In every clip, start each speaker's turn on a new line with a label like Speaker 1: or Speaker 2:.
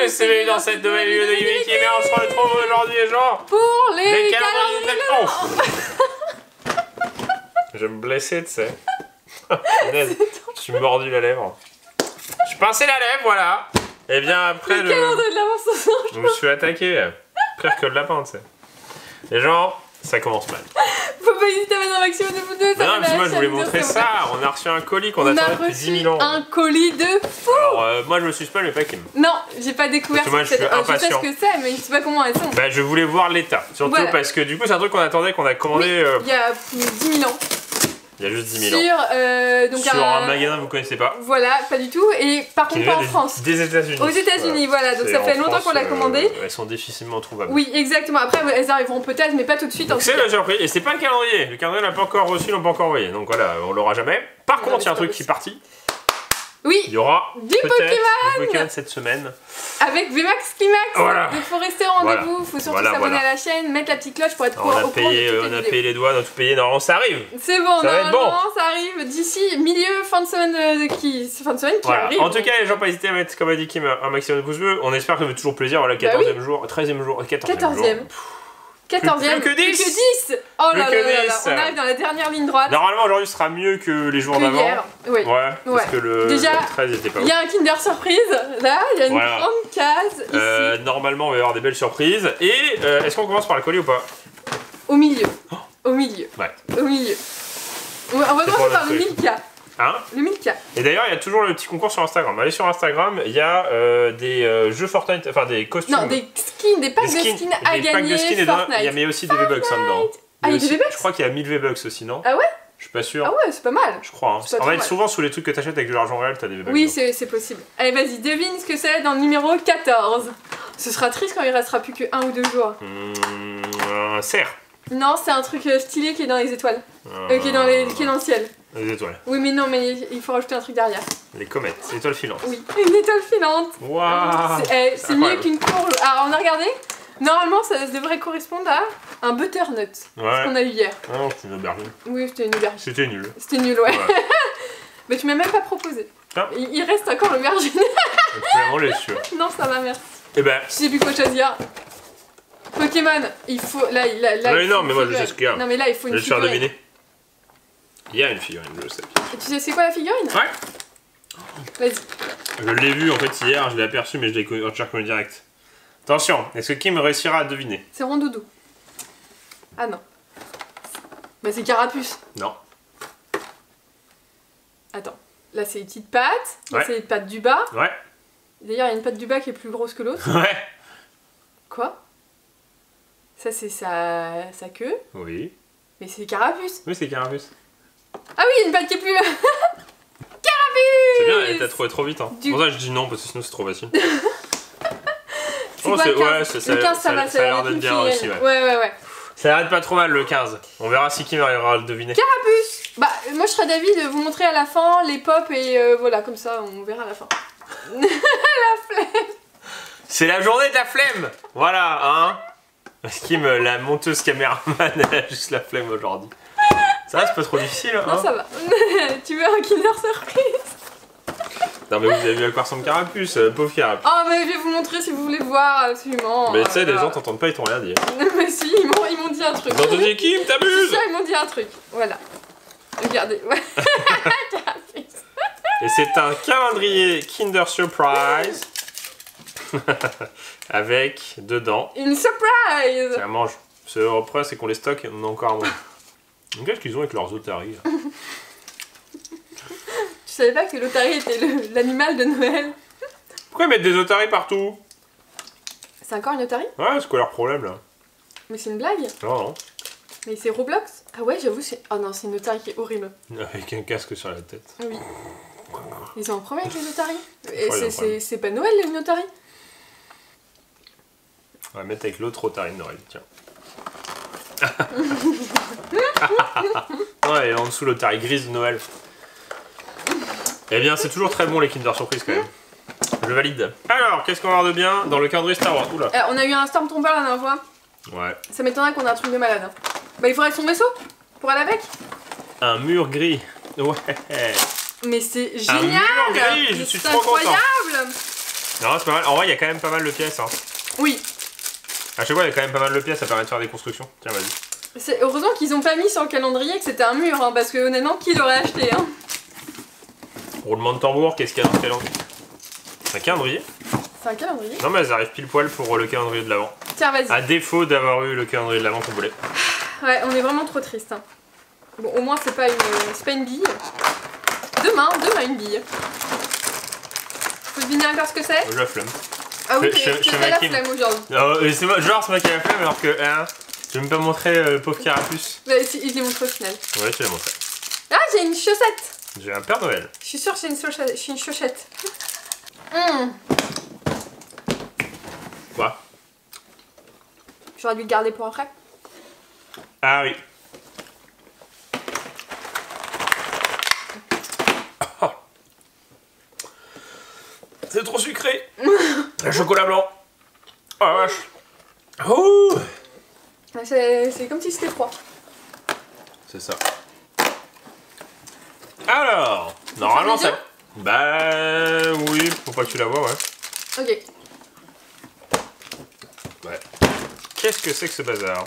Speaker 1: bienvenue, c'est bienvenue dans cette nouvelle vidéo de Mickey, mais on se retrouve aujourd'hui, genre,
Speaker 2: pour les
Speaker 1: calendriers de l'Avent. Je vais me blesser, tu sais. Je suis mordu la lèvre. Je suis pincé la lèvre, voilà. Et bien après
Speaker 2: le calendrier de l'Avent ce soir,
Speaker 1: je me suis attaqué, pire que le lapin, tu sais. Les gens, ça commence mal.
Speaker 2: Faut pas hésiter à mettre un maximum de photos.
Speaker 1: Non, parce que moi je voulais montrer ça. On a reçu un colis qu'on attendait depuis 10 000 ans.
Speaker 2: Un colis de fou.
Speaker 1: Alors, moi je me suis spoil, mais pas Kim.
Speaker 2: Non, j'ai pas découvert.
Speaker 1: Moi je suis impatient.
Speaker 2: Je sais ce que c'est, mais je sais pas comment elles sont.
Speaker 1: Bah, je voulais voir l'état. Surtout voilà. Parce que du coup, c'est un truc qu'on attendait, qu'on a commandé.
Speaker 2: Oui, il y a 10 000 ans.
Speaker 1: Il y a juste 10 000 ans.
Speaker 2: Donc
Speaker 1: sur un magasin que vous connaissez pas.
Speaker 2: Voilà, pas du tout. Et par contre, pas en France.
Speaker 1: Des États-Unis.
Speaker 2: Aux États-Unis, voilà. Donc ça fait longtemps qu'on l'a commandé.
Speaker 1: Elles sont difficilement trouvables.
Speaker 2: Oui, exactement. Après, elles arriveront peut-être, mais pas tout de suite.
Speaker 1: C'est la surprise. Et c'est pas le calendrier. Le calendrier, on l'a pas encore reçu, on l'a pas encore envoyé. Donc voilà, on l'aura jamais. Par contre, il y a un truc qui est parti.
Speaker 2: Oui,
Speaker 1: il y aura
Speaker 2: du
Speaker 1: Pokémon cette semaine.
Speaker 2: Avec VMAX Climax.
Speaker 1: Voilà.
Speaker 2: Donc faut rester au rendez-vous, faut surtout s'abonner à la chaîne, mettre la petite cloche pour être au courant de toutes les vidéos.
Speaker 1: On a payé les douanes, on a tout payé, normalement ça arrive.
Speaker 2: C'est bon, normalement ça arrive d'ici milieu, fin de semaine qui arrive.
Speaker 1: En tout cas, les gens, pas hésiter à mettre, comme a dit Kim, un maximum de pouces bleus. On espère que ça fait toujours plaisir. Voilà, 14e jour, 13e jour, 14e jour.
Speaker 2: 14e.
Speaker 1: Plus que 10.
Speaker 2: Plus que 10. Oh là là là, on arrive dans la dernière ligne droite.
Speaker 1: Normalement, aujourd'hui sera mieux que les jours d'avant.
Speaker 2: Oui.
Speaker 1: Ouais, parce que le 13 était pas ouf.
Speaker 2: Il y a un Kinder Surprise, là, il y a une grande case ici.
Speaker 1: Normalement, on va y avoir des belles surprises. Et est-ce qu'on commence par le colis ou pas?
Speaker 2: Au milieu. Au milieu.
Speaker 1: Ouais.
Speaker 2: Au milieu. On va commencer par le Milka.
Speaker 1: Hein?
Speaker 2: Le Milka.
Speaker 1: Et d'ailleurs, il y a toujours le petit concours sur Instagram. Allez sur Instagram, il y a des jeux Fortnite, enfin des costumes.
Speaker 2: Non, des skins, des packs de skins à gagner. Fortnite.
Speaker 1: Il y a aussi des V-Bucks dedans.
Speaker 2: Ah, il y a des V-Bucks?
Speaker 1: Je crois qu'il y a 1000 V-Bucks aussi, non?
Speaker 2: Ah ouais?
Speaker 1: Je suis pas sûr.
Speaker 2: Ah ouais, c'est pas mal.
Speaker 1: Je crois. Hein. En fait, souvent sous les trucs que t'achètes avec de l'argent réel, t'as des V-Bucks.
Speaker 2: Oui, c'est possible. Allez, vas-y, devine ce que c'est dans le numéro 14. Ce sera triste quand il restera plus que 1 ou 2 jours.
Speaker 1: Un cerf.
Speaker 2: Non, c'est un truc stylé qui est dans les étoiles. Qui est dans le ciel.
Speaker 1: Les étoiles.
Speaker 2: Oui, mais non, mais il faut rajouter un truc derrière.
Speaker 1: Les comètes, les étoiles filantes.
Speaker 2: Oui, une étoile filante.
Speaker 1: Waouh.
Speaker 2: C'est mieux qu'une courge. Alors, on a regardé. Normalement, ça devrait correspondre à un butternut. Ouais. Ce qu'on a eu hier.
Speaker 1: Ah non, c'était une aubergine.
Speaker 2: Oui, c'était une aubergine.
Speaker 1: C'était nul.
Speaker 2: C'était nul, ouais. Mais tu m'as même pas proposé. Ah. Il reste encore l'aubergine.
Speaker 1: Vraiment les sûr.
Speaker 2: Non, ça va, merci.
Speaker 1: Et ben.
Speaker 2: Je sais plus quoi choisir. Pokémon, il faut. Là,
Speaker 1: non, mais moi je sais ce qu'il y a.
Speaker 2: Non, mais là, il faut une figurine.
Speaker 1: Je vais te faire deviner. Il y a une figurine, je sais.
Speaker 2: Et tu sais c'est quoi la figurine?
Speaker 1: Ouais.
Speaker 2: Vas-y.
Speaker 1: Je l'ai vu en fait hier, je l'ai aperçu, mais je l'ai reconnu direct. Attention, est-ce que Kim réussira à deviner?
Speaker 2: C'est Rondoudou. Ah non. Bah c'est Carapuce.
Speaker 1: Non.
Speaker 2: Attends. Là c'est les petites pattes. Là c'est les pattes du bas.
Speaker 1: Ouais.
Speaker 2: D'ailleurs il y a une patte du bas qui est plus grosse que l'autre.
Speaker 1: Ouais.
Speaker 2: Quoi? Ça c'est sa queue.
Speaker 1: Oui.
Speaker 2: Mais c'est Carapuce.
Speaker 1: Oui, c'est Carapuce.
Speaker 2: Ah oui, il y a une patte qui est plus... Carapuce!
Speaker 1: C'est bien, t'as trouvé trop vite. Hein. C'est pour ça que je dis non, parce que sinon c'est trop facile.
Speaker 2: C'est quoi le 15? Le 15 ça va, ça a l'air d'être
Speaker 1: bien aussi,
Speaker 2: ouais.
Speaker 1: Ça arrête pas trop mal le 15. On verra si Kim arrivera à le deviner.
Speaker 2: Carapuce! Bah, moi je serais d'avis de vous montrer à la fin les pop et voilà, comme ça on verra à la fin. La flemme!
Speaker 1: C'est la journée de la flemme! Voilà, hein? Kim, la monteuse caméraman, elle a juste la flemme aujourd'hui. Ça va, c'est pas trop difficile, hein?
Speaker 2: Non, ça va. Tu veux un Kinder Surprise?
Speaker 1: Non, mais vous avez vu à quoi ressemble Carapuce, pauvre Carapuce.
Speaker 2: Oh, mais je vais vous montrer si vous voulez voir, absolument.
Speaker 1: Mais tu sais, les gens t'entendent pas, ils t'ont rien dit.
Speaker 2: Mais si, ils m'ont dit un truc.
Speaker 1: Dans ton équipe, t'abuses!
Speaker 2: C'est ça, ils m'ont dit un truc. Voilà. Regardez, ouais. Carapuce.
Speaker 1: Et c'est un calendrier Kinder Surprise. Avec dedans
Speaker 2: une surprise.
Speaker 1: Ça mange. Le problème c'est qu'on les stocke et on en a encore moins. Qu'est-ce qu'ils ont avec leurs otaries?
Speaker 2: Tu savais pas que l'otarie était l'animal de Noël?
Speaker 1: Pourquoi ils mettent des otaries partout?
Speaker 2: C'est encore une otarie?
Speaker 1: Ouais, c'est quoi leur problème là?
Speaker 2: Mais c'est une blague?
Speaker 1: Non.
Speaker 2: Mais c'est Roblox? Ah ouais, j'avoue, c'est... Oh non, c'est une otarie qui est horrible.
Speaker 1: Avec un casque sur la tête.
Speaker 2: Oui. Ils ont un problème avec les otaries? Et c'est pas Noël une otarie?
Speaker 1: On va mettre avec l'autre otarie de Noël, tiens. Ouais, et en dessous l'otarie grise de Noël. Eh bien, c'est toujours très bon les Kinder Surprise quand même. Je valide. Alors, qu'est-ce qu'on va avoir de bien dans le calendrier Star Wars? Oula.
Speaker 2: On a eu un Stormtrooper la dernière fois.
Speaker 1: Ouais.
Speaker 2: Ça m'étonnerait qu'on ait un truc de malade. Hein. Bah, il faudrait son vaisseau pour aller avec.
Speaker 1: Un mur gris. Ouais.
Speaker 2: Mais c'est génial!
Speaker 1: Un mur gris, je suis trop content.
Speaker 2: Incroyable!
Speaker 1: Non, c'est pas mal. En vrai, il y a quand même pas mal de pièces. Hein.
Speaker 2: Oui.
Speaker 1: À chaque fois, il y a quand même pas mal de pièces, ça permet de faire des constructions. Tiens, vas-y.
Speaker 2: Heureusement qu'ils ont pas mis sur le calendrier que c'était un mur, hein, parce que honnêtement, qui l'aurait acheté hein.
Speaker 1: Roulement de tambour, qu'est-ce qu'il y a dans le calendrier? C'est un calendrier?
Speaker 2: C'est un calendrier?
Speaker 1: Non, mais elles arrivent pile poil pour le calendrier de l'avant.
Speaker 2: Tiens, vas-y.
Speaker 1: À défaut d'avoir eu le calendrier de l'avant qu'on voulait.
Speaker 2: Ouais, on est vraiment trop triste. Hein. Bon, au moins, c'est pas une bille. Demain une bille. Faut deviner encore ce que c'est?
Speaker 1: J'ai la flemme.
Speaker 2: Ah oui, c'est la flemme aujourd'hui.
Speaker 1: C'est moi qui ai la flemme alors que. Hein, je vais même pas montrer le pauvre carapuce.
Speaker 2: Bah, je l'ai montré au final.
Speaker 1: Ouais, tu l'as montré.
Speaker 2: Ah, j'ai une chaussette!
Speaker 1: J'ai un Père Noël.
Speaker 2: Je suis sûre que j'ai une chaussette.
Speaker 1: Quoi?
Speaker 2: J'aurais dû le garder pour après.
Speaker 1: Ah oui. Oh. C'est trop sucré. Le chocolat blanc. Oh la vache. Oh.
Speaker 2: C'est comme si c'était froid.
Speaker 1: C'est ça. Alors, normalement ça... Bah oui, faut pas que tu la vois, ouais.
Speaker 2: Ok.
Speaker 1: Ouais. Qu'est-ce que c'est que ce bazar?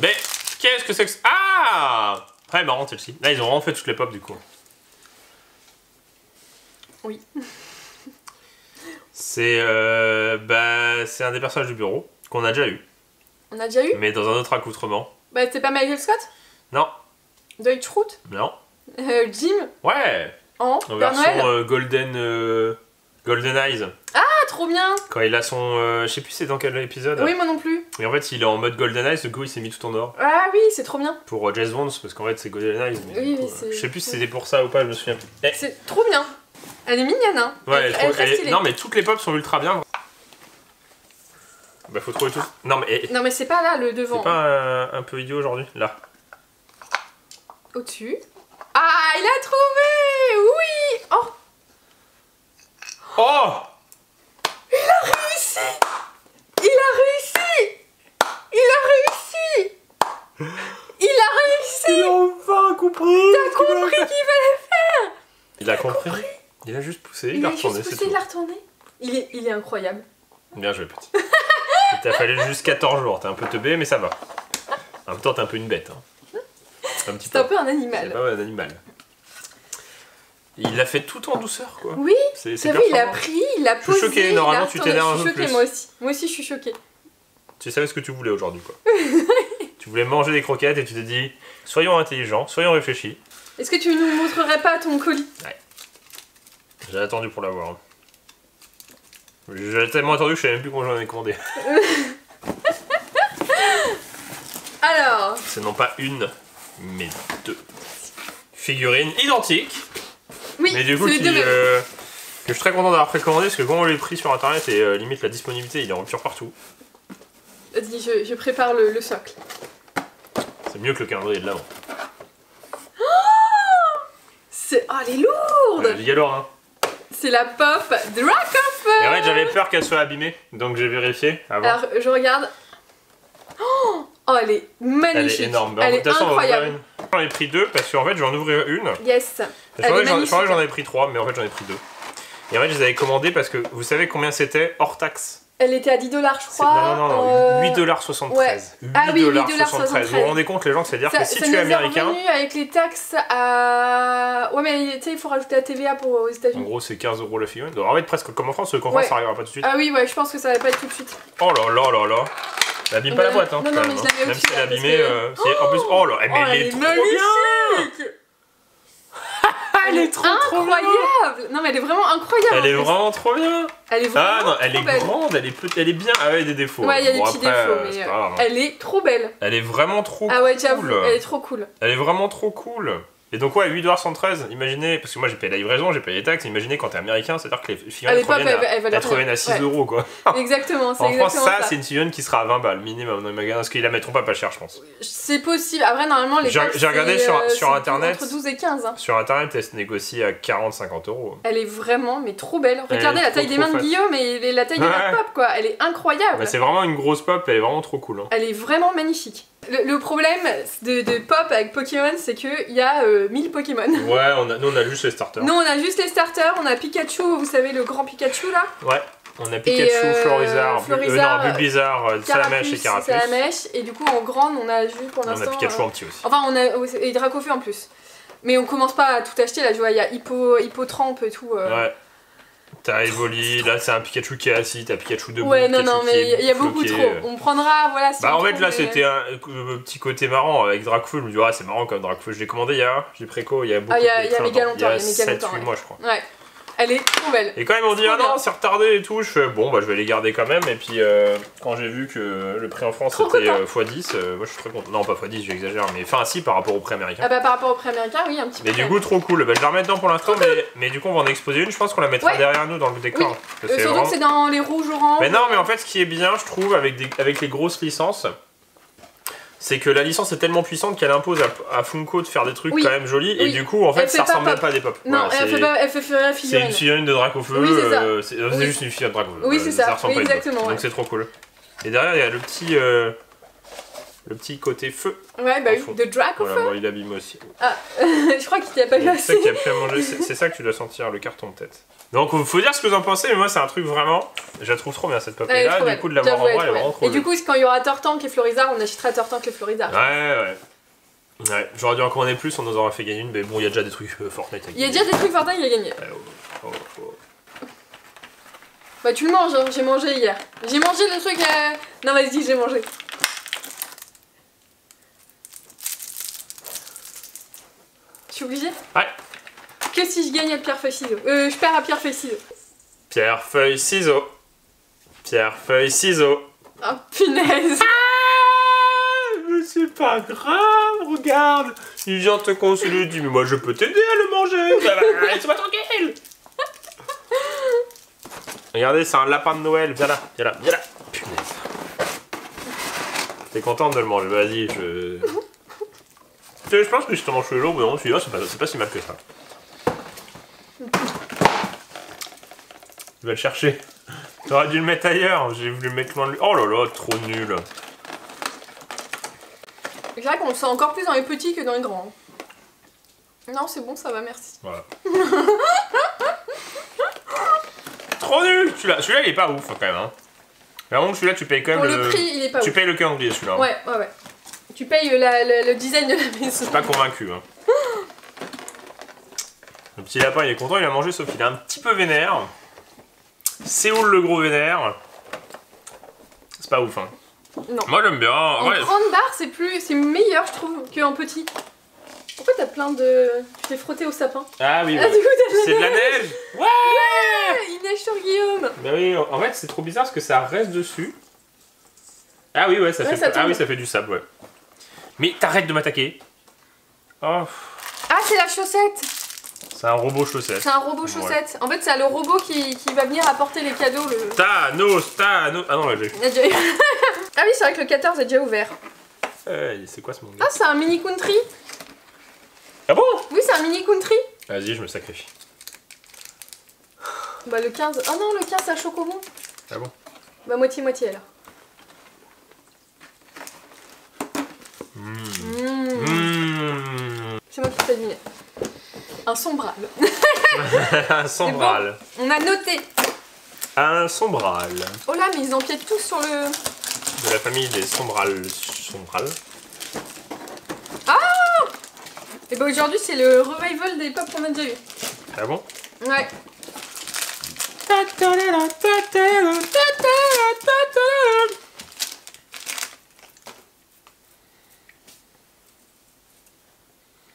Speaker 1: Mais qu'est-ce que c'est que... Ah ouais, marrant celle-ci. Là, ils ont vraiment fait toutes les pop du coup.
Speaker 2: Oui.
Speaker 1: C'est c'est un des personnages du bureau qu'on a déjà eu.
Speaker 2: On a déjà eu?
Speaker 1: Mais dans un autre accoutrement.
Speaker 2: Bah, c'est pas Michael Scott?
Speaker 1: Non.
Speaker 2: Deutsche Route?
Speaker 1: Non.
Speaker 2: Jim?
Speaker 1: Ouais.
Speaker 2: En
Speaker 1: version Golden Eyes.
Speaker 2: Ah, trop bien!
Speaker 1: Quand il a son... je sais plus c'est dans quel épisode.
Speaker 2: Oui, moi non plus.
Speaker 1: Et en fait, il est en mode Golden Eyes, du coup, il s'est mis tout en or.
Speaker 2: Ah oui, c'est trop bien.
Speaker 1: Pour Jazz Vance, parce qu'en fait, c'est Golden Eyes. Mais
Speaker 2: oui,
Speaker 1: coup,
Speaker 2: c'est...
Speaker 1: je sais plus si c'était pour ça ou pas, je me souviens plus. Eh.
Speaker 2: C'est trop bien. Elle est mignonne, hein.
Speaker 1: Ouais, non, mais toutes les pop sont ultra bien. Bah, faut trouver tout. Non,
Speaker 2: mais c'est pas là, le devant.
Speaker 1: C'est pas un peu idiot aujourd'hui? Là.
Speaker 2: Au-dessus. Ah, il a trouvé! Oui! Oh!
Speaker 1: Oh!
Speaker 2: Il a réussi! Il a réussi! Il a réussi! Il a réussi!
Speaker 1: Il a enfin compris!
Speaker 2: T'as compris qu'il fallait faire!
Speaker 1: Il a compris? Il a juste poussé, il a retourné, c'est tout.
Speaker 2: Il a retourné. Il est incroyable.
Speaker 1: Bien joué, petit. Il t'a fallu juste 14 jours, t'es un peu teubé, mais ça va. En même temps, t'es un peu une bête. Hein.
Speaker 2: C'est un peu un animal.
Speaker 1: C'est pas un animal. Il l'a fait tout en douceur, quoi.
Speaker 2: Oui,
Speaker 1: c'est
Speaker 2: vu, il a pris, il a posé.
Speaker 1: Je suis choqué, normalement tu t'énerves un peu plus.
Speaker 2: Moi aussi. Moi aussi, je suis choquée.
Speaker 1: Tu savais ce que tu voulais aujourd'hui, quoi. Tu voulais manger des croquettes et tu t'es dit, soyons intelligents, soyons réfléchis.
Speaker 2: Est-ce que tu nous montrerais pas ton colis?
Speaker 1: Ouais. J'ai attendu pour l'avoir. J'ai tellement attendu que je savais même plus comment j'en ai commandé.
Speaker 2: Alors.
Speaker 1: C'est non pas une, mais deux figurines identiques.
Speaker 2: Oui,
Speaker 1: mais du coup, que je suis très content d'avoir précommandé parce que quand on les pris sur internet et limite la disponibilité, il est en rupture partout.
Speaker 2: Vas-y, je prépare le socle.
Speaker 1: C'est mieux que le calendrier de l'avant.
Speaker 2: Oh, elle est lourde!
Speaker 1: Elle est galore, hein.
Speaker 2: C'est la pop Drakenfell!
Speaker 1: Et ouais, j'avais peur qu'elle soit abîmée, donc j'ai vérifié avant.
Speaker 2: Alors, je regarde. Oh, elle est magnifique!
Speaker 1: Elle est énorme.
Speaker 2: Elle est incroyable.
Speaker 1: J'en ai pris deux parce qu'en fait, je vais en ouvrir une.
Speaker 2: Yes!
Speaker 1: Je croyais que j'en avais pris trois, mais en fait, j'en ai pris deux. Et en fait, je les avais commandés parce que vous savez combien c'était hors taxe?
Speaker 2: Elle était à 10 $, je crois.
Speaker 1: Non, 8,73 $.
Speaker 2: Ouais. Ah oui,
Speaker 1: 8,73 $. Vous vous rendez compte, les gens, c'est-à-dire que si tu es américain.
Speaker 2: Revenu avec les taxes à. Ouais, mais tu sais, il faut rajouter la TVA aux États-Unis.
Speaker 1: En gros, c'est 15 € la figurine. Donc en fait, presque comme en France, sauf qu'en France, ça arrivera pas tout de suite.
Speaker 2: Ah oui, ouais, je pense que ça va pas être tout de suite.
Speaker 1: Oh là là là là. Abîme pas la boîte, hein.
Speaker 2: Non, mais je la mets
Speaker 1: même si elle est abîmée. En plus, oh là, mais elle est trop bien! Elle est trop
Speaker 2: incroyable! Non mais elle est vraiment incroyable!
Speaker 1: Elle est vraiment trop bien!
Speaker 2: Elle est vraiment
Speaker 1: Ah non, elle est grande, elle est bien. Ah ouais, il y a des défauts.
Speaker 2: Ouais, il y a des petits défauts, mais elle est trop belle.
Speaker 1: Elle est vraiment trop cool.
Speaker 2: Ah ouais, j'avoue, elle est trop cool.
Speaker 1: Elle est vraiment trop cool. Et donc ouais, 8,73 $, imaginez, parce que moi j'ai payé la livraison, j'ai payé les taxes, imaginez quand t'es américain, c'est-à-dire que les figurines elles reviennent à 6 € quoi.
Speaker 2: Exactement, c'est
Speaker 1: en
Speaker 2: exactement
Speaker 1: France, ça c'est une figurine qui sera à 20 balles minimum dans les magasins, parce qu'ils la mettront pas cher je pense.
Speaker 2: C'est possible, après normalement les taxes
Speaker 1: j'ai regardé sur internet,
Speaker 2: entre 12 et 15. Hein.
Speaker 1: Sur internet, elle se négocie à 40-50 €.
Speaker 2: Elle est vraiment, mais trop belle. Regardez la taille des mains de Guillaume et la taille de la pop quoi, elle est incroyable.
Speaker 1: C'est vraiment une grosse pop, elle est vraiment trop cool. Hein.
Speaker 2: Elle est vraiment magnifique. Le problème de Pop avec Pokémon, c'est qu'il y a 1000 Pokémon.
Speaker 1: Ouais, nous on a juste les starters.
Speaker 2: Nous on a juste les starters, on a Pikachu, vous savez le grand Pikachu là.
Speaker 1: Ouais, on a Pikachu, Florizard, Bulbizarre, Salamèche et Carapuce.
Speaker 2: Salamèche, et du coup en grande on a juste pour l'instant...
Speaker 1: On a Pikachu en petit aussi.
Speaker 2: Enfin on a et Dracofeu en plus. Mais on commence pas à tout acheter là, tu vois, il y a Hippotrampe et tout.
Speaker 1: Ouais. T'as Evoli, là c'est un Pikachu qui est assis, t'as Pikachu debout.
Speaker 2: Ouais, non, mais il y a beaucoup trop. On prendra, voilà. Si
Speaker 1: bah en fait là c'était un petit côté marrant avec Dracofeu, je me dis ah c'est marrant comme Dracofeu, je l'ai commandé hier, j'ai préco, il y a beaucoup
Speaker 2: il y a méga longtemps, il y a
Speaker 1: 7-8 mois je crois.
Speaker 2: Ouais. Elle est trop belle.
Speaker 1: Et quand ils m'ont dit ah non c'est retardé et tout, je fais bon bah je vais les garder quand même et puis quand j'ai vu que le prix en France c'était x10, moi je suis très content. Non pas x10 j'exagère mais enfin si par rapport au prix américain.
Speaker 2: Ah bah par rapport au prix américain oui un petit peu.
Speaker 1: Mais du coup trop cool, bah, je la remets dedans pour l'instant mais du coup on va en exposer une, je pense qu'on la mettra derrière nous dans le décor.
Speaker 2: Oui. Surtout que c'est dans les rouges oranges.
Speaker 1: Mais non mais en fait ce qui est bien je trouve avec les grosses licences, c'est que la licence est tellement puissante qu'elle impose à Funko de faire des trucs quand même jolis et du coup en fait ça ressemble même pas à des pop.
Speaker 2: Non, voilà, elle fait la figurine.
Speaker 1: C'est une figurine de Dracofeu,
Speaker 2: oui,
Speaker 1: c'est juste une figurine de Dracofeu.
Speaker 2: Oui c'est ça,
Speaker 1: ressemble pas
Speaker 2: exactement.
Speaker 1: Donc c'est trop cool. Et derrière il y a le petit côté feu.
Speaker 2: Ouais bah oui, de Dracofeu.
Speaker 1: Voilà, bon, il abîme aussi.
Speaker 2: Ah, je crois qu'il t'a pas eu assez.
Speaker 1: C'est ça qu'il a plus à manger, c'est ça que tu dois sentir, le carton peut-être. Donc faut dire ce que vous en pensez, mais moi c'est un truc vraiment, je la trouve trop bien cette pop et là du coup de l'avoir en vrai elle est vraiment trop
Speaker 2: belle. Et du coup quand il y aura Tortank et Florizard, on achètera Tortank et Florizard.
Speaker 1: Ouais, j'aurais dû en commander plus, on nous aurait fait gagner une, mais bon il y a déjà des trucs Fortnite à gagner.
Speaker 2: Il y a déjà des trucs Fortnite, il a gagné. Bah tu le manges, hein. J'ai mangé hier. J'ai mangé le truc Non vas-y j'ai mangé. Je suis obligée?
Speaker 1: Ouais.
Speaker 2: Que si je gagne à pierre feuille ciseaux. Je perds à pierre feuille ciseaux.
Speaker 1: Pierre feuille ciseaux. Pierre feuille ciseaux.
Speaker 2: Oh punaise.
Speaker 1: Mais c'est pas grave, regarde. Il vient te consoler, il dit mais moi je peux t'aider à le manger. Laisse-moi tranquille. Regardez, c'est un lapin de Noël. Viens là, viens là, viens là. Punaise. T'es contente de le manger, vas-y, je pense que je te mange le jour, mais non, celui-là, c'est pas si mal que ça. Je vais le chercher. T'aurais dû le mettre ailleurs, j'ai voulu le mettre loin de lui. Oh là là, trop nul.
Speaker 2: C'est vrai qu'on le sent encore plus dans les petits que dans les grands. Non, c'est bon, ça va, merci.
Speaker 1: Voilà. Trop nul. Celui-là, il est pas ouf quand même. Hein. Mais bon, celui-là, tu payes quand même
Speaker 2: pour le prix, il est pas ouf.
Speaker 1: Tu payes le calendrier, celui-là.
Speaker 2: Ouais. Tu payes le design de la maison.
Speaker 1: Je suis pas convaincu. Hein. Le petit lapin, il est content, il a mangé, sauf qu'il est un petit peu vénère. Séoul le gros vénère. C'est pas ouf, hein.
Speaker 2: Non.
Speaker 1: Moi, j'aime bien.
Speaker 2: En grande barre, c'est meilleur, je trouve, qu'en petit. Pourquoi t'as plein de... Tu t'es frotté au sapin?
Speaker 1: Ah oui,
Speaker 2: ouais.
Speaker 1: C'est de la neige. Ouais,
Speaker 2: il neige sur Guillaume.
Speaker 1: Mais oui, en fait, c'est trop bizarre parce que ça reste dessus. Ah oui, ouais, ça fait du sable, ouais. Mais t'arrêtes de m'attaquer. Oh.
Speaker 2: Ah, c'est la chaussette.
Speaker 1: C'est un robot chaussette.
Speaker 2: C'est un robot chaussette. En fait, c'est le robot qui va venir apporter les cadeaux.
Speaker 1: Thanos. Ah non, là, j'ai...
Speaker 2: Ah oui, c'est vrai que le 14 est déjà ouvert.
Speaker 1: C'est quoi ce monde?
Speaker 2: Ah, c'est un mini country.
Speaker 1: Ah bon?
Speaker 2: Oui, c'est un mini country.
Speaker 1: Vas-y, je me sacrifie.
Speaker 2: Bah le 15... Oh non, le 15 c'est un chocobon.
Speaker 1: Ah bon?
Speaker 2: Bah moitié-moitié alors. C'est moi qui fais deviner. Un sombral.
Speaker 1: Un sombral.
Speaker 2: Bon, on a noté.
Speaker 1: Un sombral.
Speaker 2: Oh là, mais ils empiètent tous sur le...
Speaker 1: De la famille des sombrales.
Speaker 2: Ah! Et bah aujourd'hui c'est le revival des pop qu'on a déjà eu.
Speaker 1: Ah bon?
Speaker 2: Ouais.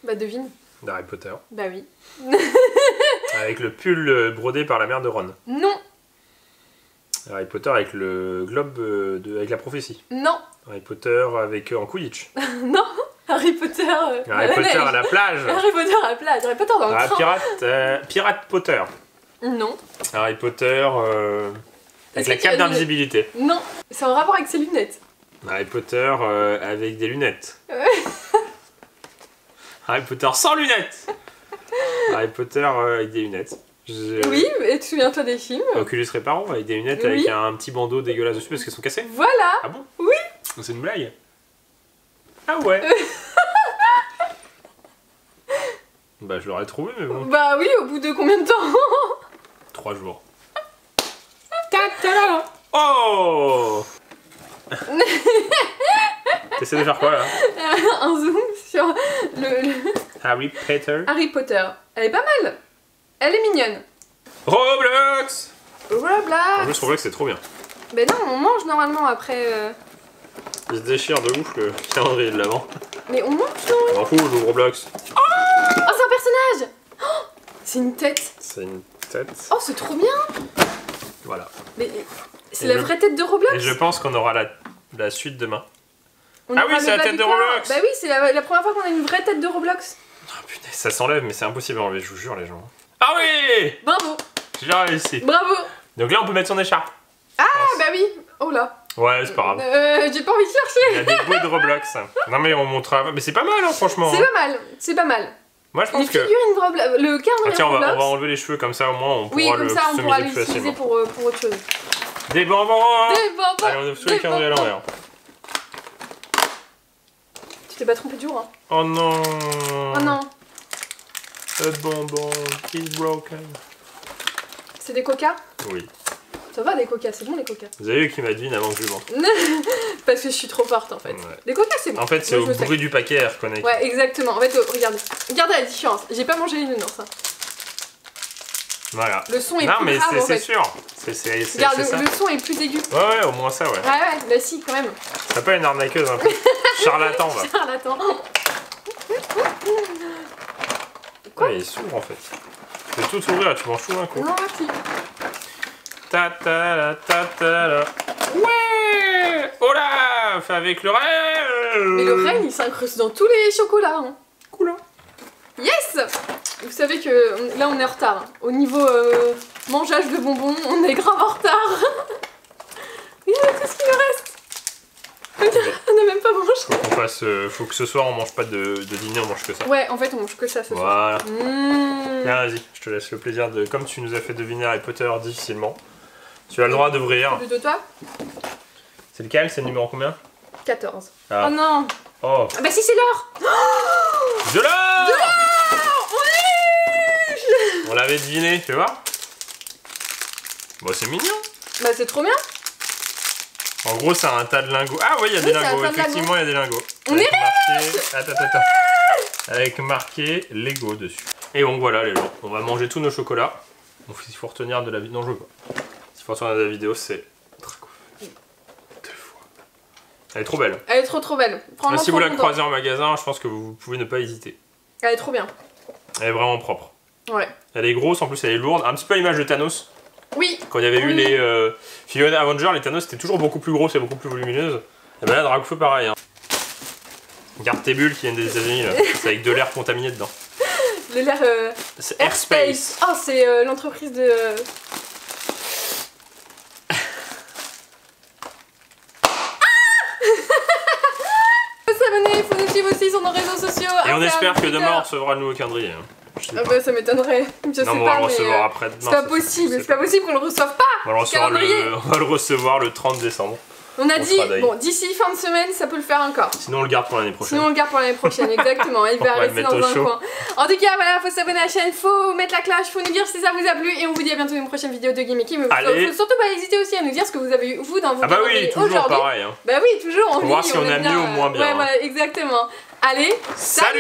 Speaker 2: Bah devine.
Speaker 1: D'Harry Potter.
Speaker 2: Bah oui.
Speaker 1: Avec le pull brodé par la mère de Ron.
Speaker 2: Non.
Speaker 1: Harry Potter avec le globe avec la prophétie.
Speaker 2: Non.
Speaker 1: Harry Potter avec en Quidditch.
Speaker 2: Non. Harry Potter.
Speaker 1: Harry Potter à la plage.
Speaker 2: Harry Potter à la plage. Harry Potter dans le train.
Speaker 1: Pirate Potter.
Speaker 2: Non.
Speaker 1: Harry Potter avec la cape d'invisibilité.
Speaker 2: Non. C'est en rapport avec ses lunettes.
Speaker 1: Harry Potter avec des lunettes. Harry Potter sans lunettes. Harry Potter avec des lunettes.
Speaker 2: Oui, et souviens-toi des films.
Speaker 1: Oculus Reparo avec des lunettes avec un petit bandeau dégueulasse dessus parce qu'elles sont cassées.
Speaker 2: Voilà.
Speaker 1: Ah bon?
Speaker 2: Oui.
Speaker 1: C'est une blague. Ah ouais. Bah je l'aurais trouvé mais bon.
Speaker 2: Bah oui, au bout de combien de temps?
Speaker 1: 3 jours. Oh. T'essaies de faire quoi là?
Speaker 2: Un zoom sur le
Speaker 1: Harry Potter.
Speaker 2: Harry Potter. Elle est pas mal. Elle est mignonne.
Speaker 1: Roblox. En
Speaker 2: Roblox.
Speaker 1: plus Roblox c'est trop bien.
Speaker 2: Ben non, on mange normalement après.
Speaker 1: Il se déchire de ouf le calendrier de l'avant.
Speaker 2: Mais on mange non?
Speaker 1: On m'en fout, je joue Roblox.
Speaker 2: Oh, c'est un personnage. Oh, c'est une tête.
Speaker 1: C'est une tête.
Speaker 2: Oh, c'est trop bien.
Speaker 1: Voilà.
Speaker 2: Mais c'est
Speaker 1: Et
Speaker 2: la vraie tête de Roblox.
Speaker 1: Et je pense qu'on aura la suite demain.
Speaker 2: On
Speaker 1: Ah
Speaker 2: aura
Speaker 1: oui, c'est
Speaker 2: le
Speaker 1: la tête de
Speaker 2: Baby Power.
Speaker 1: Roblox.
Speaker 2: Bah oui, c'est la première fois qu'on a une vraie tête de Roblox.
Speaker 1: Oh putain, ça s'enlève mais c'est impossible à enlever, je vous jure les gens. Ah oui.
Speaker 2: Bravo.
Speaker 1: J'ai réussi.
Speaker 2: Bravo.
Speaker 1: Donc là on peut mettre son écharpe.
Speaker 2: Ah bah oui. Oh là.
Speaker 1: Ouais, c'est pas grave.
Speaker 2: J'ai pas envie de chercher.
Speaker 1: Il y a des bouts de Roblox. Non mais on montrera. Mais c'est pas mal hein, franchement.
Speaker 2: C'est
Speaker 1: hein.
Speaker 2: pas mal. C'est pas mal.
Speaker 1: Moi je
Speaker 2: Les
Speaker 1: pense que.
Speaker 2: figurines de Roblox. Le
Speaker 1: Ah,
Speaker 2: calendrier
Speaker 1: tiens,
Speaker 2: Roblox.
Speaker 1: on va enlever les cheveux comme ça au moins on
Speaker 2: Oui,
Speaker 1: pourra
Speaker 2: comme
Speaker 1: le
Speaker 2: ça on pourra
Speaker 1: customiser plus
Speaker 2: l'utiliser
Speaker 1: facilement.
Speaker 2: pour autre chose.
Speaker 1: Des bonbons.
Speaker 2: Des bonbons.
Speaker 1: Allez, on ouvre tous les calendriers à l'envers.
Speaker 2: Tu t'es pas trompé de jour hein.
Speaker 1: Oh non.
Speaker 2: Oh non.
Speaker 1: Le bonbon is broken.
Speaker 2: C'est des coca?
Speaker 1: Oui.
Speaker 2: Ça va des coca, c'est bon les coca.
Speaker 1: Vous avez vu qui m'a devine avant que je lui montre.
Speaker 2: Parce que je suis trop forte en fait.
Speaker 1: Ouais.
Speaker 2: Les coca c'est bon.
Speaker 1: En fait c'est
Speaker 2: Moi,
Speaker 1: au
Speaker 2: je le sais.
Speaker 1: bruit du paquet à reconnaître.
Speaker 2: Ouais exactement. En fait regardez. Regardez la différence. J'ai pas mangé les nounours. Hein.
Speaker 1: Voilà.
Speaker 2: Le son est
Speaker 1: Non
Speaker 2: plus
Speaker 1: mais
Speaker 2: grave en
Speaker 1: c'est
Speaker 2: fait.
Speaker 1: sûr. C'est
Speaker 2: Regarde,
Speaker 1: ça.
Speaker 2: le son est plus aigu.
Speaker 1: Ouais, au moins ça, ouais.
Speaker 2: Ouais, ouais, bah si, quand même.
Speaker 1: C'est pas une arnaqueuse un peu. Charlatan, va.
Speaker 2: Charlatan.
Speaker 1: Ouais, il s'ouvre en fait. Tu peux tout ouvrir, tu manges tout d'un coup.
Speaker 2: Non, merci.
Speaker 1: Ta ta la ta ta la. Ouais. Olaf avec le rêve.
Speaker 2: Mais le règne, il s'incruste dans tous les chocolats. Hein.
Speaker 1: Cool.
Speaker 2: Yes. Vous savez que là, on est en retard. Hein. Au niveau mangeage de bonbons, on est grave en retard. Regardez tout ce qu'il nous reste. On n'a même pas mangé.
Speaker 1: Faut qu'on fasse. Faut que ce soir on mange pas de dîner, on mange que ça.
Speaker 2: Ouais, en fait, on mange que ça ce soir.
Speaker 1: Voilà. Tiens, vas-y, je te laisse le plaisir de. Comme tu nous as fait deviner Harry Potter difficilement, tu as le droit d'ouvrir.
Speaker 2: De toi
Speaker 1: C'est lequel? C'est le numéro combien?
Speaker 2: 14.
Speaker 1: Ah.
Speaker 2: Oh non.
Speaker 1: Oh.
Speaker 2: Ah bah si, c'est l'or.
Speaker 1: De l'or.
Speaker 2: Oui.
Speaker 1: On l'avait deviné, tu vois? Bon, c'est mignon.
Speaker 2: Bah c'est trop bien.
Speaker 1: En gros, c'est un tas de lingots. Ah oui, il y a des
Speaker 2: c'est un
Speaker 1: lingots.
Speaker 2: tas de
Speaker 1: Effectivement, il y a des lingots.
Speaker 2: On
Speaker 1: Avec
Speaker 2: est
Speaker 1: marqué... Attends. Avec marqué Lego dessus. Et donc voilà, les gens. On va manger tous nos chocolats. Donc, s'il faut retenir de la vidéo... Non, je veux pas. S'il faut retenir de la vidéo, c'est... 2 fois. Elle est trop belle.
Speaker 2: Elle est trop belle. Franchement,
Speaker 1: Si vous
Speaker 2: trop
Speaker 1: la
Speaker 2: contente.
Speaker 1: croisez en magasin, je pense que vous pouvez ne pas hésiter.
Speaker 2: Elle est trop bien.
Speaker 1: Elle est vraiment propre.
Speaker 2: Ouais.
Speaker 1: Elle est grosse, en plus elle est lourde. Un petit peu à l'image de Thanos.
Speaker 2: Oui.
Speaker 1: Quand il y avait eu
Speaker 2: Oui.
Speaker 1: les Fiona Avenger, les Thanos c'était toujours beaucoup plus grosse et beaucoup plus volumineuse. Et ben là, Dragfeu pareil. Hein. Regarde tes bulles qui viennent des États-Unis là. C'est avec de l'air contaminé dedans.
Speaker 2: De l'air
Speaker 1: C'est Airspace.
Speaker 2: Oh, c'est l'entreprise de. Faut s'abonner, faut nous suivre aussi sur nos réseaux sociaux.
Speaker 1: Et on
Speaker 2: Instagram,
Speaker 1: espère que
Speaker 2: Twitter.
Speaker 1: demain on recevra le nouveau calendrier. Hein. Je sais
Speaker 2: Ah
Speaker 1: pas.
Speaker 2: bah ça m'étonnerait. Je sais
Speaker 1: Non, mais on
Speaker 2: pas,
Speaker 1: va le
Speaker 2: mais
Speaker 1: recevoir après demain.
Speaker 2: c'est pas possible. C'est pas possible qu'on le reçoive pas.
Speaker 1: On va le recevoir
Speaker 2: calendrier.
Speaker 1: on va le recevoir le 30 décembre.
Speaker 2: On a
Speaker 1: On
Speaker 2: dit,
Speaker 1: fera d'ailleurs.
Speaker 2: bon, d'ici fin de semaine, ça peut le faire encore.
Speaker 1: Sinon on le garde pour l'année prochaine.
Speaker 2: Sinon on le garde pour l'année prochaine, exactement. Il
Speaker 1: On
Speaker 2: va
Speaker 1: va le
Speaker 2: rester
Speaker 1: mettre
Speaker 2: dans
Speaker 1: au
Speaker 2: un
Speaker 1: chaud.
Speaker 2: coin. En tout cas, voilà, faut s'abonner à la chaîne, faut mettre la cloche, faut nous dire si ça vous a plu et on vous dit à bientôt une prochaine vidéo de Gimmicky. Mais
Speaker 1: Allez.
Speaker 2: faut surtout pas hésiter aussi à nous dire ce que vous avez eu vous dans vos
Speaker 1: Ah bah oui,
Speaker 2: calendriers
Speaker 1: toujours
Speaker 2: aujourd'hui.
Speaker 1: pareil. Hein.
Speaker 2: Bah oui, toujours.
Speaker 1: Pour voir
Speaker 2: lit,
Speaker 1: si on
Speaker 2: aime
Speaker 1: a mieux ou moins bien,
Speaker 2: Ouais,
Speaker 1: hein.
Speaker 2: voilà, exactement. Allez,
Speaker 1: Salut.